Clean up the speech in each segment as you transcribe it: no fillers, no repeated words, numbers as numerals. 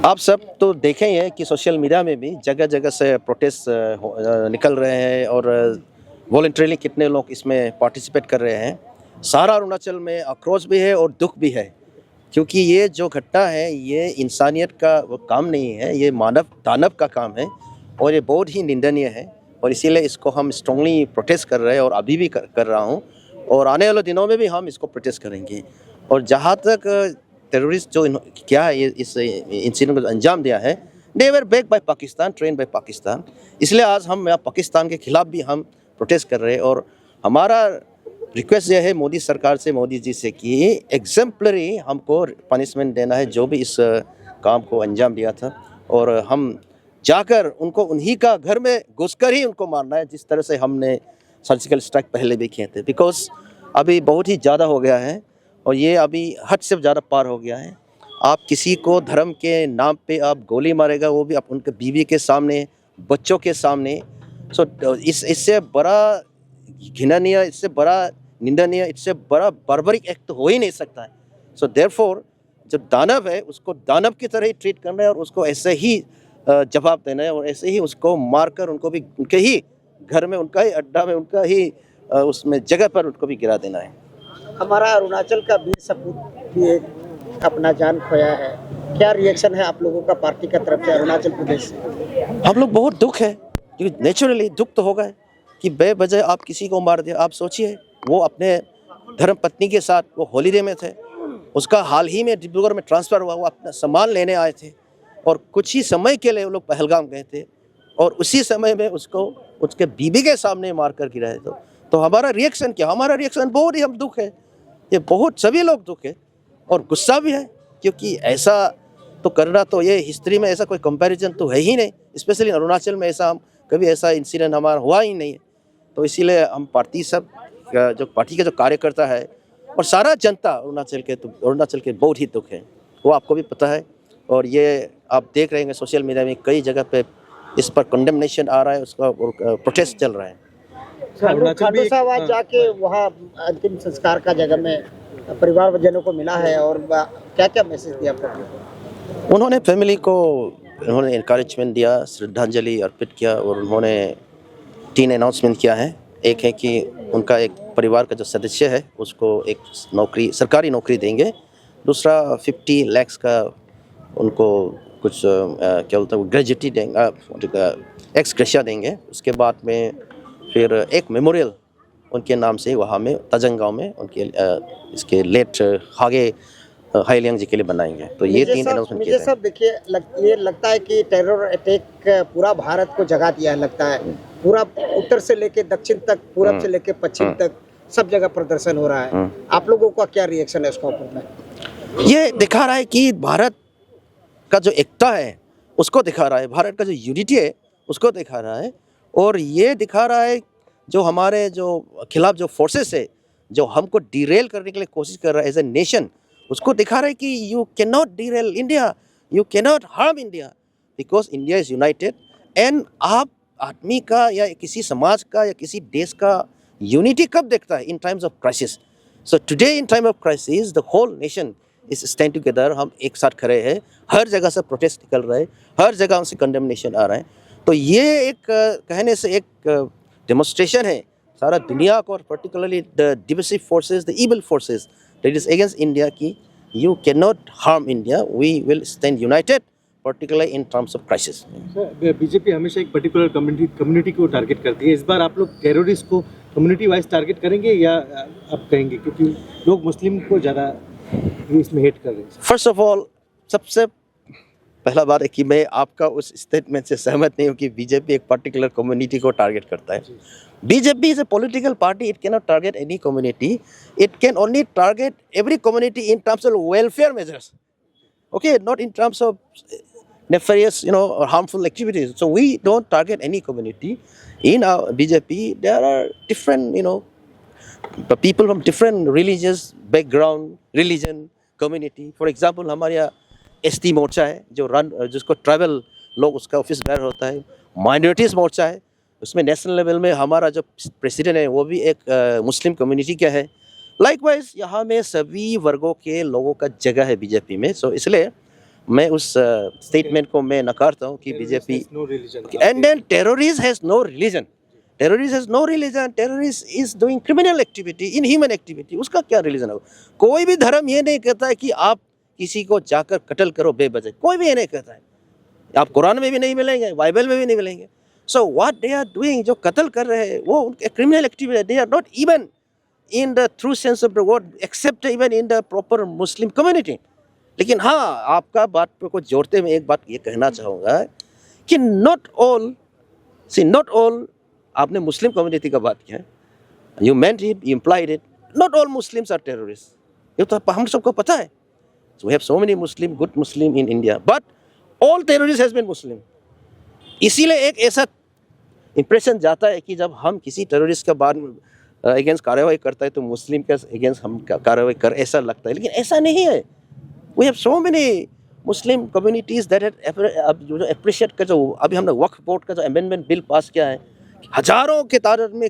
आप सब तो देखें ही हैं कि सोशल मीडिया में भी जगह जगह से प्रोटेस्ट निकल रहे हैं और वॉलंटरीली कितने लोग इसमें पार्टिसिपेट कर रहे हैं। सारा अरुणाचल में आक्रोश भी है और दुख भी है, क्योंकि ये जो घटना है ये इंसानियत का वो काम नहीं है, ये मानव दानव का काम है और ये बहुत ही निंदनीय है। और इसीलिए इसको हम स्ट्रांगली प्रोटेस्ट कर रहे हैं और अभी भी कर रहा हूँ और आने वाले दिनों में भी हम इसको प्रोटेस्ट करेंगे। और जहाँ तक टेररिस्ट जो क्या है ये इस इंसिडेंट को अंजाम दिया है, they were back by Pakistan, train by Pakistan. इसलिए आज हम यहाँ पाकिस्तान के खिलाफ भी हम प्रोटेस्ट कर रहे हैं और हमारा रिक्वेस्ट यह है मोदी सरकार से, मोदी जी से कि एग्जाम्पलरी हमको पनिशमेंट देना है जो भी इस काम को अंजाम दिया था, और हम जाकर उनको उन्हीं का घर में घुसकर ही उनको मारना है, जिस तरह से हमने सर्जिकल स्ट्राइक पहले भी किए थे। बिकॉज अभी बहुत ही ज़्यादा हो गया है और ये अभी हद से ज़्यादा पार हो गया है। आप किसी को धर्म के नाम पे आप गोली मारेगा, वो भी आप उनके बीवी के सामने, बच्चों के सामने। सो इससे बड़ा घिननीय, इससे बड़ा निंदनीय, इससे बड़ा बार्बरिक एक्ट तो हो ही नहीं सकता है। सो देयरफॉर जो दानव है उसको दानव की तरह ही ट्रीट करना है और उसको ऐसे ही जवाब देना है और ऐसे ही उसको मारकर उनको भी उनके ही घर में, उनका ही अड्डा में, उनका ही उसमें जगह पर उनको भी गिरा देना है। हमारा अरुणाचल का वीर सपूत भी एक अपना जान खोया है, क्या रिएक्शन है आप लोगों का पार्टी का तरफ से अरुणाचल प्रदेश से? हम लोग बहुत दुख है, क्योंकि नेचुरली दुख तो होगा कि बेवजह आप किसी को मार दिया। आप सोचिए, वो अपने धर्म पत्नी के साथ वो हॉलीडे में थे, उसका हाल ही में डिब्रूगढ़ में ट्रांसफ़र हुआ, वो अपना सामान लेने आए थे और कुछ ही समय के लिए वो लोग पहलगाम गए थे और उसी समय में उसको उसके बीबी के सामने मार कर गिराए। तो हमारा रिएक्शन क्या? हमारा रिएक्शन बहुत ही हम दुख है, ये बहुत सभी लोग दुख है और गुस्सा भी है, क्योंकि ऐसा तो करना, तो ये हिस्ट्री में ऐसा कोई कंपैरिजन तो है ही नहीं, स्पेशली अरुणाचल में ऐसा हम कभी ऐसा इंसिडेंट हमारा हुआ ही नहीं है। तो इसीलिए हम पार्टी सब जो पार्टी के जो कार्यकर्ता है और सारा जनता अरुणाचल के बहुत ही दुख है, वो आपको भी पता है। और ये आप देख रहे हैं सोशल मीडिया में कई जगह पे इस पर कंडेमनेशन आ रहा है, उसका प्रोटेस्ट चल रहा है। खाटू साहब आज जाके वहाँ अंतिम संस्कार का जगह में परिवारजनों को मिला है और क्या क्या मैसेज दिया आपको? उन्होंने फैमिली को उन्होंने इनकरेजमेंट दिया, श्रद्धांजलि अर्पित किया और उन्होंने 3 अनाउंसमेंट किया है। एक है कि उनका एक परिवार का जो सदस्य है उसको एक नौकरी, सरकारी नौकरी देंगे। दूसरा 50 लाख का उनको कुछ क्या बोलते हैं, ग्रेजुटी देंगे, एक्स ग्रेशिया देंगे। उसके बाद में फिर एक मेमोरियल उनके नाम से वहाँ में तजंग गाँव में उनके इसके लेट हागे हाईलियांग जी के लिए बनाएंगे। तो ये 3 अनाउंसमेंट किए थे। सब देखिए, ये लगता है कि टेरर अटैक पूरा भारत को जगा दिया है, लगता है पूरा उत्तर से लेके दक्षिण तक, पूरब से लेके पश्चिम तक सब जगह प्रदर्शन हो रहा है। आप लोगों का क्या रिएक्शन है इसके ऊपर में? ये दिखा रहा है कि भारत का जो एकता है उसको दिखा रहा है, भारत का जो यूनिटी है उसको दिखा रहा है। और ये दिखा रहा है जो हमारे जो खिलाफ जो फोर्सेस है, जो हमको डिरेल करने के लिए कोशिश कर रहा है एज ए नेशन, उसको दिखा रहा है कि you can not Daryl India, you can not harm India, because India is United. And आप आदमी का या किसी समाज का या किसी देश का यूनिटी कब देखता है? In times of crisis. So today in time of crisis the whole nation is stand together. हम एक साथ खड़े हैं, हर जगह से प्रोटेस्ट निकल रहे हैं, हर जगह से कंडेमनेशन आ रहा है। तो ये एक कहने से एक डेमोन्स्ट्रेशन है सारा दुनिया को, और particularly the divisive forces, the evil forces that is against India की you can not harm India, we will stand united particularly in terms of crisis. BJP हमेशा एक पर्टिकुलर कम्युनिटी को टारगेट करती है, इस बार आप लोग टेररिस्ट को कम्युनिटी वाइज टारगेट करेंगे या आप कहेंगे, क्योंकि लोग मुस्लिम को ज़्यादा इसमें हेट कर रहे हैं? फर्स्ट ऑफ ऑल, सबसे पहला बात है कि मैं आपका उस स्टेटमेंट से सहमत नहीं हूँ कि बीजेपी एक पर्टिकुलर कम्युनिटी को टारगेट करता है। BJP is a political party, it can not target any community, it can only target every community in terms of welfare measures, okay, not in terms of nefarious, or harmful activities. So we don't target any community. In our BJP, there are different, people from different religious background, religion, community. For example, हमारे यहाँ ST मोर्चा है जिसको tribal लोग उसका office बैर होता है। Minorities मोर्चा है, उसमें नेशनल लेवल में हमारा जो प्रेसिडेंट है वो भी एक मुस्लिम कम्युनिटी का है। लाइकवाइज यहाँ में सभी वर्गों के लोगों का जगह है बीजेपी में। सो इसलिए मैं उस स्टेटमेंट को मैं नकारता हूँ कि BJP no religion and then terrorist has no religion. Terrorist has no religion. Terrorist is doing criminal activity, inhuman activity. उसका क्या religion होगा? कोई भी धर्म ये नहीं कहता है कि आप किसी को जाकर कत्ल करो बेवजह, कोई भी ये नहीं कहता है। आप कुरान में भी नहीं मिलेंगे, बाइबल में भी नहीं मिलेंगे। So what they are doing, जो कत्ल कर रहे हैं, वो उनके criminal activity. They are not even in the true sense of the word, except even in the proper Muslim community. लेकिन हाँ, आपका बात पे को जोड़ते हुए एक बात ये कहना चाहूँगा कि नॉट ऑल आपने मुस्लिम कम्युनिटी का बात किया, you meant it, you implied it, not all Muslims are terrorist, ये तो हम सबको पता है। So we have so many Muslim, good Muslim in India, but all terrorist has been Muslim. इसीलिए एक ऐसा इंप्रेशन जाता है कि जब हम किसी टेररिस्ट के बाद अगेंस्ट कार्रवाई करता है तो मुस्लिम के अगेंस्ट हम कार्रवाई कर, ऐसा लगता है, लेकिन ऐसा नहीं है। We have so many Muslim communities that अब जो अप्रिशिएट कर, जो अभी हमने वक्फ बोर्ड का जो अमेंडमेंट बिल पास किया है, हजारों के तादाद में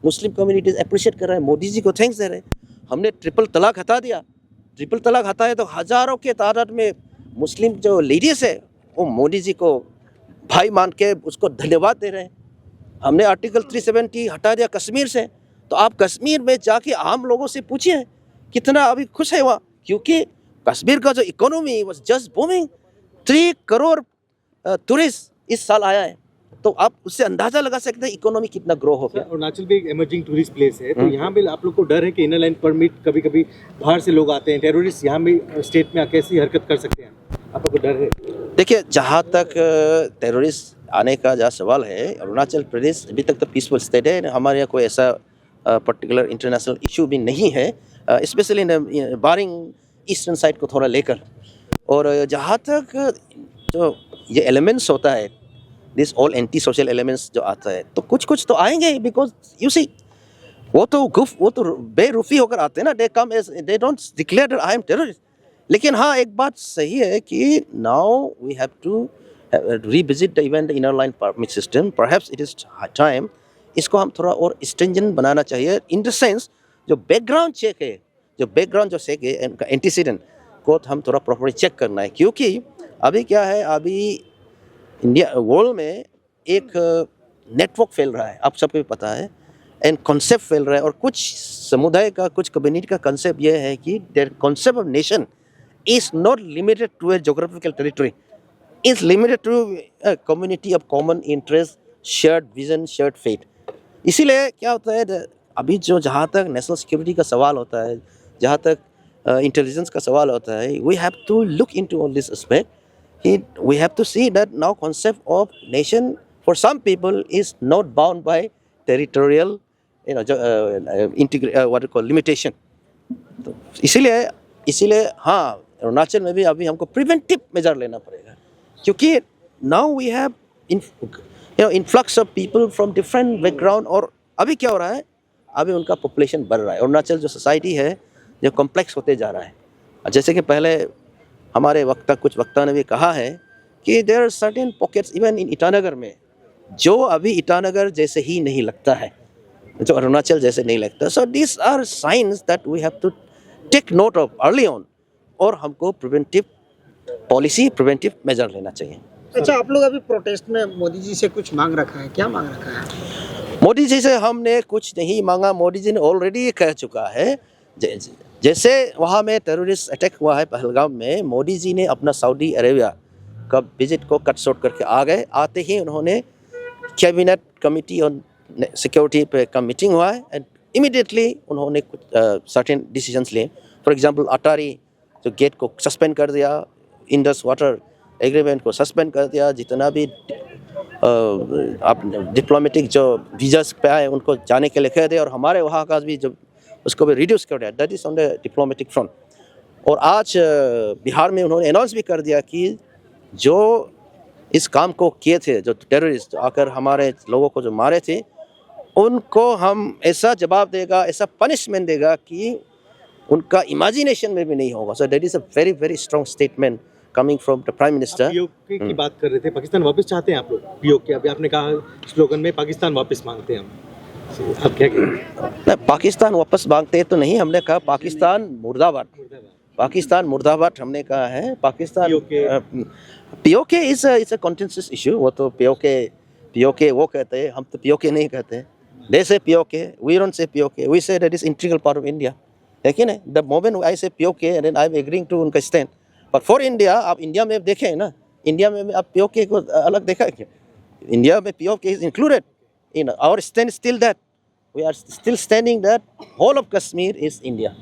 मुस्लिम कम्युनिटीज अप्रिशिएट कर रहे हैं, मोदी जी को थैंक्स दे रहे हैं। हमने ट्रिपल तलाक हटा दिया, ट्रिपल तलाक हटाया तो हजारों के तादाद में मुस्लिम जो लेडीज है वो मोदी जी को भाई मान के उसको धन्यवाद दे रहे हैं। हमने आर्टिकल 370 हटा दिया कश्मीर से, तो आप कश्मीर में जाके आम लोगों से पूछिए कितना अभी खुश है वहाँ, क्योंकि कश्मीर का जो economy was just booming. 3 crore tourist इस साल आया है, तो आप उससे अंदाजा लगा सकते हैं इकोनॉमी कितना ग्रो हो गया। अरुणाचल भी एक इमर्जिंग टूरिस्ट प्लेस है, तो यहाँ पे आप लोग को डर है कि इनर लाइन परमिट कभी कभी बाहर से लोग आते हैं, टेररिस्ट यहाँ भी स्टेट में कैसी हरकत कर सकते हैं, आप लोग को डर है? देखिए, जहाँ तक टेररिस्ट आने का जहाँ सवाल है, अरुणाचल प्रदेश अभी तक तो पीसफुल स्टेट है, हमारे यहाँ कोई ऐसा पर्टिकुलर इंटरनेशनल इशू भी नहीं है, स्पेशली बारिंग ईस्टर्न साइड को थोड़ा लेकर। और जहाँ तक जो ये एलिमेंट्स होता है, this all anti social elements जो आता है, तो कुछ तो आएंगे, बिकॉज यू सी वो तो बेरुफी होकर आते हैं ना, they come as, they don't declare that I am terrorist. लेकिन हाँ, एक बात सही है कि now we have to revisit the even the inner line permit system. Perhaps it is time इसको हम थोड़ा और stringent बनाना चाहिए, इन द सेंस जो बैकग्राउंड चेक है, जो चेक है एंटीसीडेंट को हम थोड़ा प्रॉपर्ली चेक करना है। क्योंकि अभी क्या है, अभी इंडिया वर्ल्ड में एक नेटवर्क फैल रहा है, आप सबको भी पता है, एंड कॉन्सेप्ट फैल रहा है, और कुछ समुदाय का, कुछ कम्युनिटी का कॉन्सेप्ट ये है कि their concept of nation is not limited to a geographical territory, is limited to a community of common interest, shared vision, shared fate. इसीलिए क्या होता है, अभी जो जहाँ तक नेशनल सिक्योरिटी का सवाल होता है, जहाँ तक इंटेलिजेंस का सवाल होता है, we have to look into all this aspect. We have to see that now concept of nation for some people is not bound by territorial, what you call limitation. तो इसीलिए हाँ, अरुणाचल में भी अभी हमको प्रिवेंटिव मेजर लेना पड़ेगा, क्योंकि now we have influx of people from different background. और अभी क्या हो रहा है, अभी उनका पॉपुलेशन बढ़ रहा है, अरुणाचल जो सोसाइटी है जो कॉम्प्लेक्स होते जा रहा है। जैसे कि पहले हमारे कुछ वक्ता ने भी कहा है कि there are certain pockets even in Itanagar में जो अभी ईटानगर जैसे ही नहीं लगता है, जो अरुणाचल जैसे नहीं लगता। So this are signs that we have to take note of early on, और हमको प्रिवेंटिव पॉलिसी, प्रिवेंटिव मेजर लेना चाहिए। अच्छा, आप लोग अभी प्रोटेस्ट में मोदी जी से कुछ मांग रखा है, क्या मांग रखा है? मोदी जी से हमने कुछ नहीं मांगा, मोदी जी ने ऑलरेडी कह चुका है। जैसे वहाँ में टेररिस्ट अटैक हुआ है पहलगाम में, मोदी जी ने अपना सऊदी अरेबिया का विजिट को कट शॉर्ट करके आ गए। आते ही उन्होंने कैबिनेट कमिटी ऑन सिक्योरिटी पे का मीटिंग हुआ है, एंड इमीडिएटली उन्होंने कुछ सर्टेन डिसीजंस लिए। फॉर एग्जांपल, अटारी जो गेट को सस्पेंड कर दिया, इंडस वाटर एग्रीमेंट को सस्पेंड कर दिया, जितना भी आप डिप्लोमेटिक जो वीज़ास पे आए उनको जाने के लिए कह दिया, और हमारे वहाँ का भी जो उसको भी रिड्यूस कर दिया। That is on the diplomatic front. और आज बिहार में उन्होंने अनाउंस भी कर दिया कि जो इस काम को किए थे, जो टेररिस्ट आकर हमारे लोगों को जो मारे थे, उनको हम ऐसा जवाब देगा, ऐसा पनिशमेंट देगा कि उनका इमेजिनेशन में भी नहीं होगा। So that is a very very strong statement coming from the prime minister. PoK की बात कर रहे थे, पाकिस्तान वापस चाहते हैं आप लोग? पीओके अभी आपने कहा स्लोगन में पाकिस्तान वापस मांगते हैं हम, आप क्या कहेंगे? पाकिस्तान वापस मांगते हैं तो नहीं, हमने कहा पाकिस्तान मुर्दाबाद। पाकिस्तान मुर्दाबाद हमने कहा है। Pakistan POK POK is a contentious issue. वो तो पीओके वो कहते हैं, हम तो पीओके नहीं कहते। They say POK, we don't say POK, we say that is integral part of India, है कि नहीं? The moment I say POK and then I am agreeing to उनका स्टैंड। बट फॉर इंडिया, आप इंडिया में देखें ना, इंडिया में आप पीओके को अलग देखा है क्या? इंडिया में POK is included in our stand, still that we are still standing that whole of Kashmir is India.